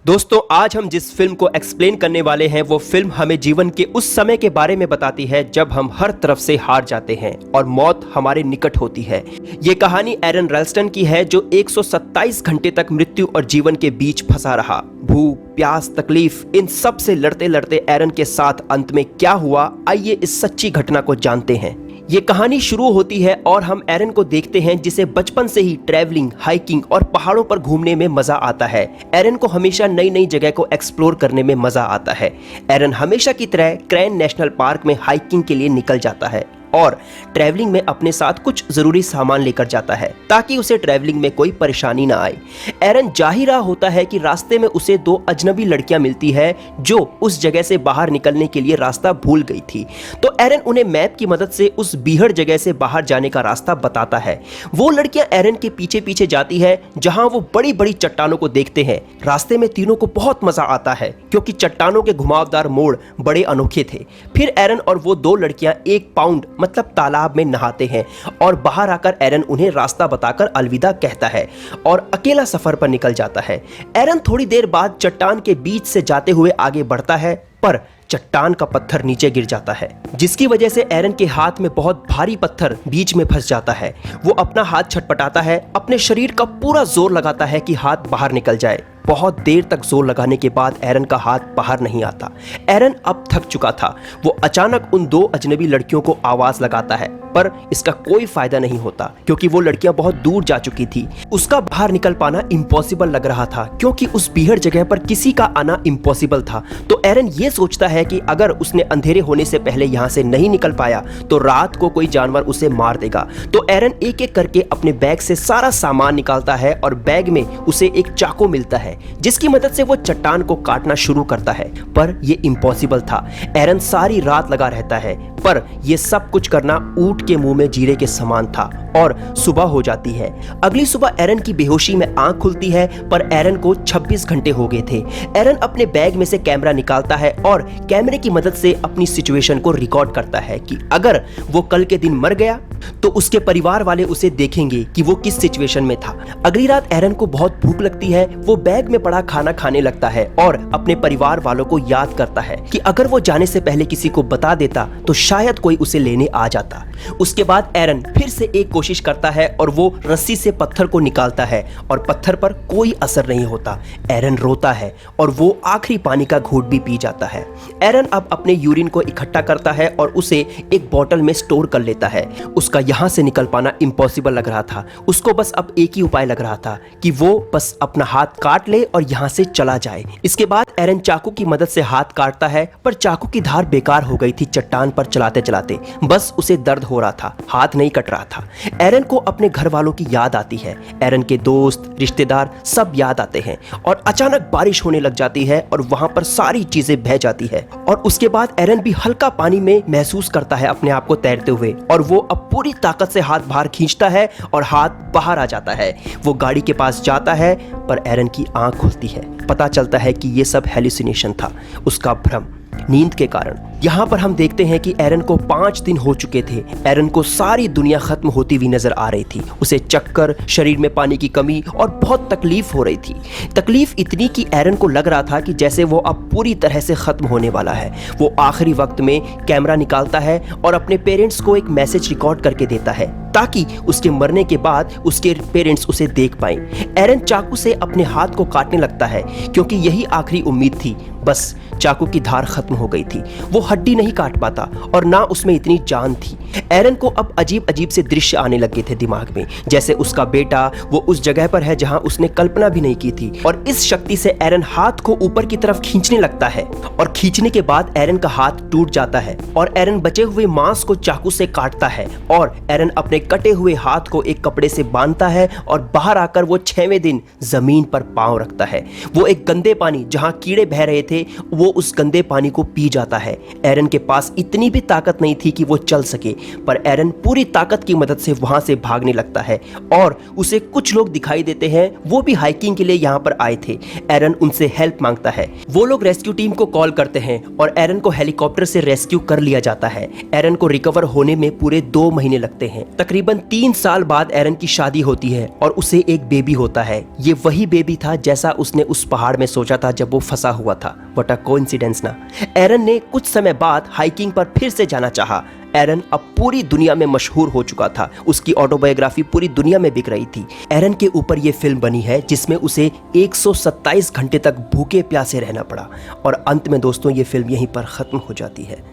दोस्तों आज हम जिस फिल्म को एक्सप्लेन करने वाले हैं वो फिल्म हमें जीवन के उस समय के बारे में बताती है जब हम हर तरफ से हार जाते हैं और मौत हमारे निकट होती है। ये कहानी एरन रेल्स्टन की है जो 127 घंटे तक मृत्यु और जीवन के बीच फंसा रहा। भूख, प्यास, तकलीफ, इन सब से लड़ते लड़ते एरन के साथ अंत में क्या हुआ, आइए इस सच्ची घटना को जानते हैं। ये कहानी शुरू होती है और हम एरन को देखते हैं जिसे बचपन से ही ट्रैवलिंग, हाइकिंग और पहाड़ों पर घूमने में मजा आता है। एरन को हमेशा नई नई जगह को एक्सप्लोर करने में मजा आता है। एरन हमेशा की तरह क्रैन नेशनल पार्क में हाइकिंग के लिए निकल जाता है और ट्रैवलिंग में अपने साथ कुछ जरूरी सामान लेकर जाता है ताकि उसे ट्रैवलिंग में कोई परेशानी ना आए। एरन जा ही रहा होता है कि रास्ते में उसे दो अजनबी लड़कियां मिलती है जो उस जगह से बाहर निकलने के लिए रास्ता भूल गई थी। तो एरन उन्हें मैप की मदद से उस बीहड़ जगह से बाहर जाने का रास्ता बताता है। वो लड़कियां एरन के पीछे पीछे जाती है जहां वो बड़ी बड़ी चट्टानों को देखते हैं। रास्ते में तीनों को बहुत मजा आता है क्योंकि चट्टानों के घुमावदार मोड़ बड़े अनोखे थे। फिर एरन और वो दो लड़कियां 1 पाउंड मतलब तालाब में नहाते हैं और बाहर आकर एरन उन्हें रास्ता बताकर अलविदा कहता है और अकेला सफर पर निकल जाता है। एरन थोड़ी देर बाद चट्टान के बीच से जाते हुए आगे बढ़ता है पर चट्टान का पत्थर नीचे गिर जाता है जिसकी वजह से एरन के हाथ में बहुत भारी पत्थर बीच में फंस जाता है। वो अपना हाथ छटपटाता है, अपने शरीर का पूरा जोर लगाता है कि हाथ बाहर निकल जाए। बहुत देर तक जोर लगाने के बाद एरन का हाथ बाहर नहीं आता। एरन अब थक चुका था। वो अचानक उन दो अजनबी लड़कियों को आवाज लगाता है पर इसका कोई फायदा नहीं होता क्योंकि वो लड़कियां बहुत दूर जा चुकी थी। उसका बाहर निकल पाना इम्पॉसिबल लग रहा था क्योंकि उस बीहड़ जगह पर किसी का आना इम्पॉसिबल था। तो एरन ये सोचता है कि अगर उसने अंधेरे होने से पहले यहाँ से नहीं निकल पाया तो रात को कोई जानवर उसे मार देगा। तो एरन एक एक करके अपने बैग से सारा सामान निकालता है और बैग में उसे एक चाकू मिलता है जिसकी मदद से वो चट्टान को काटना शुरू करता है पर यह इम्पॉसिबल था। एरन सारी रात लगा रहता है पर यह सब कुछ करना ऊंट के मुंह में जीरे के समान था और सुबह हो जाती है। अगली सुबह एरन की बेहोशी में आंख खुलती है पर एरन को 26 घंटे हो गए थे। एरन अपने बैग में से कैमरा निकालता है और कैमरे की मदद से अपनी सिचुएशन को रिकॉर्ड करता है कि अगर वो कल के दिन मर गया तो उसके परिवार वाले उसे देखेंगे कि वो किस सिचुएशन में था। अगली रात एरन को बहुत भूख लगती है। वो बैग में पड़ा खाना खाने लगता है और अपने परिवार वालों को याद करता है कि अगर वो जाने से पहले किसी को बता देता तो शायद कोई उसे लेने आ जाता। उसके बाद एरन फिर से एक कोशिश करता है और वो रस्सी से पत्थर को निकालता है और पत्थर पर कोई असर नहीं होता। एरन रोता है और वो आखिरी पानी का घूंट भी पी जाता है। एरन अब अपने यूरिन को इकट्ठा करता है और उसे एक बोतल में स्टोर कर लेता है। उसका यहाँ से निकल पाना इम्पॉसिबल लग रहा था। उसको बस अब एक ही उपाय लग रहा था कि वो बस अपना हाथ काट ले और यहाँ से चला जाए। इसके बाद एरन चाकू की मदद से हाथ काटता है पर चाकू की धार बेकार हो गई थी चट्टान पर चलाते चलाते। बस उसे दर्द हो रहा था, हाथ नहीं कट रहा था। एरन को अपने घर वालों की याद आती है। एरन के दोस्त, रिश्तेदार सब याद आते हैं और अचानक बारिश होने लग जाती है और वहां पर सारी चीजें बह जाती है और उसके बाद एरन भी हल्का पानी में महसूस करता है अपने आप को तैरते हुए और वो अब पूरी ताकत से हाथ बाहर खींचता है और हाथ बाहर आ जाता है। वो गाड़ी के पास जाता है पर एरन की आंख खुलती है। पता चलता है कि ये सब हेलुसिनेशन था, उसका भ्रम, नींद के कारण। यहाँ पर हम देखते हैं कि एरन को 5 दिन हो चुके थे। एरन को सारी दुनिया खत्म होती हुई नजर आ रही थी। उसे चक्कर, शरीर में पानी की कमी और बहुत तकलीफ हो रही थी। तकलीफ इतनी कि एरन को लग रहा था कि जैसे वो अब पूरी तरह से खत्म होने वाला है। वो आखिरी वक्त में कैमरा निकालता है और अपने पेरेंट्स को एक मैसेज रिकॉर्ड करके देता है ताकि उसके मरने के बाद उसके पेरेंट्स उसे देख पाएं। एरन चाकू से अपने हाथ को काटने लगता है क्योंकि यही आखिरी उम्मीद थी। बस चाकू की धार खत्म हो गई थी। वो हड्डी नहीं काट पाता और ना उसमें इतनी जान थी। एरन को अब अजीब अजीब से दृश्य आने लगे थे दिमाग में, जैसे उसका बेटा वो उस जगह पर है जहां उसने कल्पना भी नहीं की थी। और इस शक्ति से एरन हाथ को ऊपर की तरफ खींचने लगता है और खींचने के बाद एरन का हाथ टूट जाता है और एरन बचे हुए मांस को चाकू से काटता है और एरन अपने कटे हुए हाथ को एक कपड़े से बांधता है और बाहर आकर वो 6वें दिन जमीन पर पांव रखता है। वो एक गंदे पानी जहां कीड़े बह रहे थे वो उस गंदे पानी को पी जाता है। एरन के पास इतनी भी ताकत नहीं थी कि वो चल सके, पर एरन पूरी ताकत की मदद से वहां से भागने लगता है और उसे कुछ लोग दिखाई देते हैं, वो भी हाइकिंग के लिए यहाँ पर आए थे। एरन उनसे हेल्प मांगता है। वो लोग रेस्क्यू टीम को कॉल करते हैं और एरन को हेलीकॉप्टर से रेस्क्यू कर लिया जाता है। एरन को रिकवर होने में पूरे 2 महीने लगते हैं। तकरीबन 3 साल बाद एरन की शादी होती है और उसे एक बेबी होता है। ये वही बेबी था जैसा उसने उस पहाड़ में सोचा था जब वो फंसा हुआ था। व्हाट अ कोइंसिडेंस ना। एरन ने कुछ समय बाद हाइकिंग पर फिर से जाना चाहा। एरन अब पूरी दुनिया में मशहूर हो चुका था। उसकी ऑटोबायोग्राफी पूरी दुनिया में बिक रही थी। एरन के ऊपर यह फिल्म बनी है जिसमें उसे 127 घंटे तक भूखे प्यासे रहना पड़ा और अंत में दोस्तों ये फिल्म यहीं पर ख़त्म हो जाती है।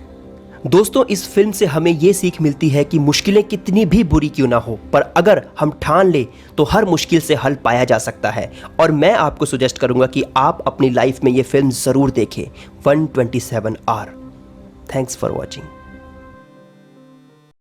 दोस्तों, इस फिल्म से हमें ये सीख मिलती है कि मुश्किलें कितनी भी बुरी क्यों ना हो, पर अगर हम ठान ले तो हर मुश्किल से हल पाया जा सकता है। और मैं आपको सजेस्ट करूंगा कि आप अपनी लाइफ में ये फिल्म ज़रूर देखें, 127 आवर। Thanks for watching.